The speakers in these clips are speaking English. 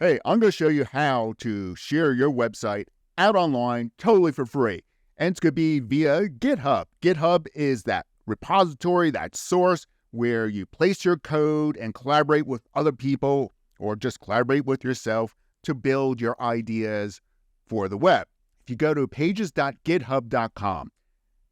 Hey, I'm going to show you how to share your website out online totally for free. And it's going to be via GitHub. GitHub is that repository, that source where you place your code and collaborate with other people or just collaborate with yourself to build your ideas for the web. If you go to pages.github.com,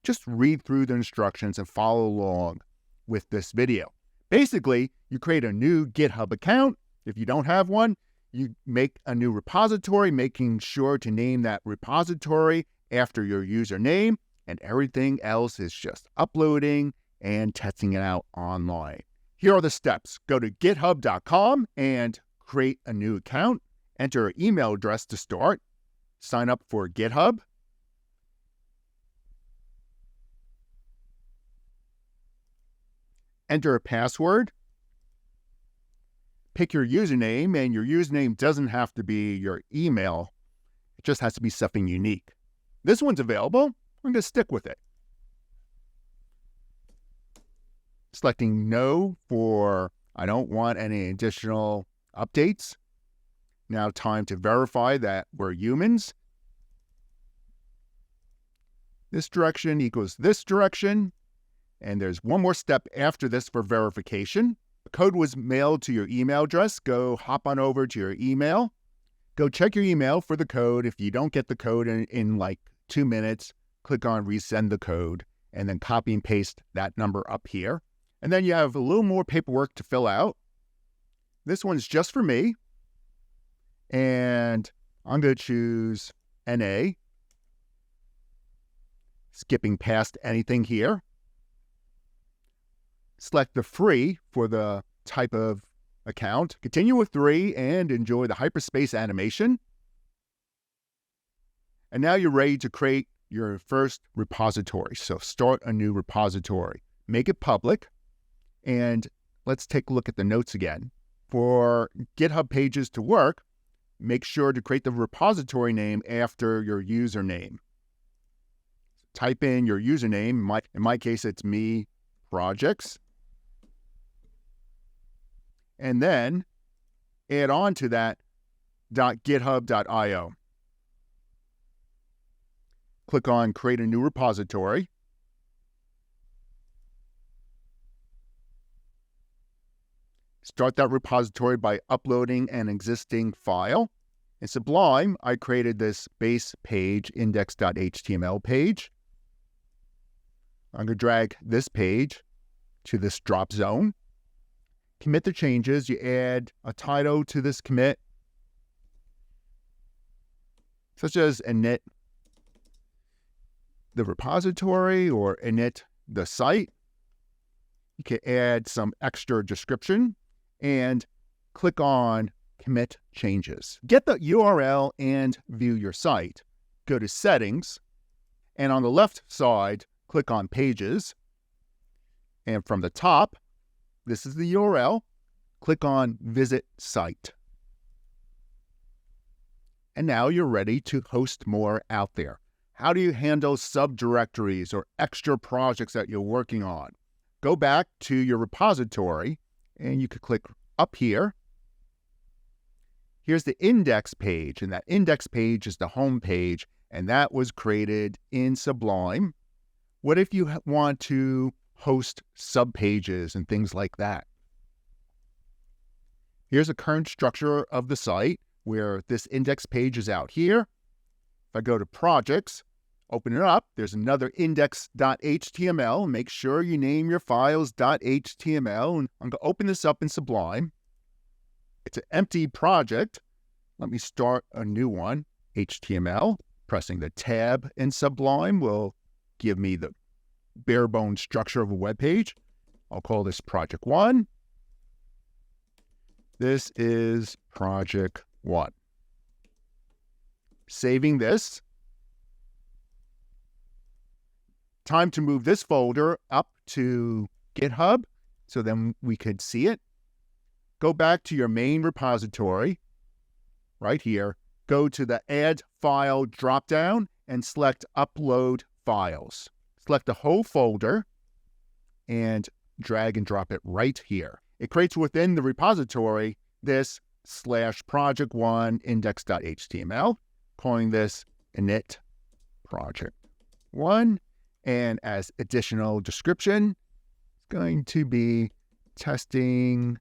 just read through the instructions and follow along with this video. Basically, you create a new GitHub account. If you don't have one, you make a new repository, making sure to name that repository after your username, and everything else is just uploading and testing it out online. Here are the steps. Go to github.com and create a new account. Enter an email address to start. Sign up for GitHub. Enter a password. Pick your username, and your username doesn't have to be your email. It just has to be something unique. This one's available. I'm going to stick with it. Selecting no for I don't want any additional updates. Now time to verify that we're humans. This direction equals this direction. And there's one more step after this for verification. The code was mailed to your email address. Go hop on over to your email. Go check your email for the code. If you don't get the code in like 2 minutes, click on resend the code and then copy and paste that number up here. And then you have a little more paperwork to fill out. This one's just for me. And I'm going to choose NA. Skipping past anything here. Select the free for the type of account. Continue with 3 and enjoy the hyperspace animation. And now you're ready to create your first repository. So start a new repository. Make it public. And let's take a look at the notes again. For GitHub Pages to work, make sure to create the repository name after your username. Type in your username. In my case, it's me projects. And then add on to that .github.io. Click on Create a New Repository. Start that repository by uploading an existing file. In Sublime, I created this base page index.html page. I'm going to drag this page to this drop zone. Commit the changes. You add a title to this commit, such as init the repository or init the site. You can add some extra description and click on commit changes. Get the URL and view your site. Go to settings, and on the left side, click on pages. And from the top, this is the URL. Click on Visit Site. And now you're ready to host more out there. How do you handle subdirectories or extra projects that you're working on? Go back to your repository, and you could click up here. Here's the index page, and that index page is the home page, and that was created in Sublime. What if you want to host subpages and things like that? Here's a current structure of the site where this index page is out here. If I go to projects, open it up, there's another index.html. Make sure you name your files .html. And I'm going to open this up in Sublime. It's an empty project. Let me start a new one. HTML. Pressing the tab in Sublime will give me the bare bones structure of a web page. I'll call this project 1. This is project 1. Saving this. Time to move this folder up to GitHub so then we could see it. Go back to your main repository right here. Go to the Add File dropdown and select Upload Files. Select the whole folder and drag and drop it right here. It creates within the repository this init/project1 index.html, calling this init project1. And as additional description, it's going to be testing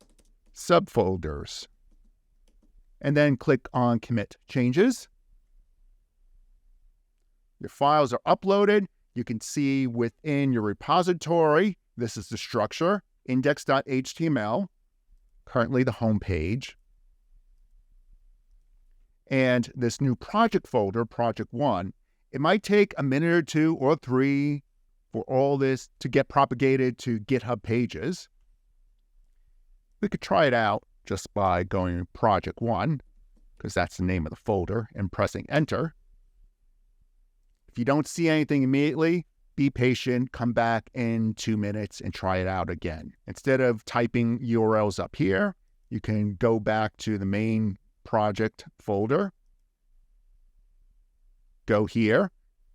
subfolders. And then click on Commit Changes. Your files are uploaded. You can see within your repository, this is the structure, index.html, currently the home page. And this new project folder, Project 1, it might take a minute or 2 or 3 for all this to get propagated to GitHub Pages. We could try it out just by going to Project 1, because that's the name of the folder, and pressing Enter. If you don't see anything immediately, be patient, come back in 2 minutes and try it out again. Instead of typing URLs up here, you can go back to the main project folder, go here,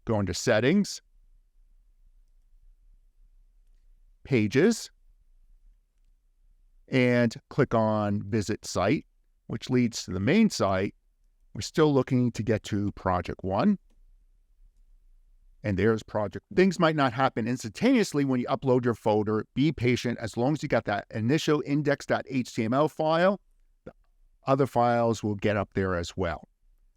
go into Settings, Pages, and click on Visit Site, which leads to the main site. We're still looking to get to Project 1. And there's Project. Things might not happen instantaneously when you upload your folder. Be patient. As long as you got that initial index.html file, the other files will get up there as well.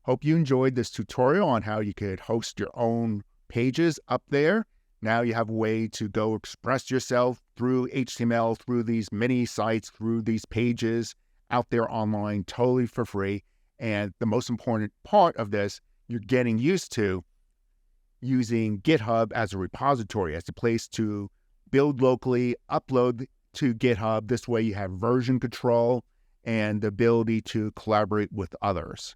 Hope you enjoyed this tutorial on how you could host your own pages up there. Now you have a way to go express yourself through HTML, through these mini sites, through these pages out there online, totally for free. And the most important part of this, you're getting used to using GitHub as a repository, as a place to build locally, upload to GitHub. This way you have version control and the ability to collaborate with others.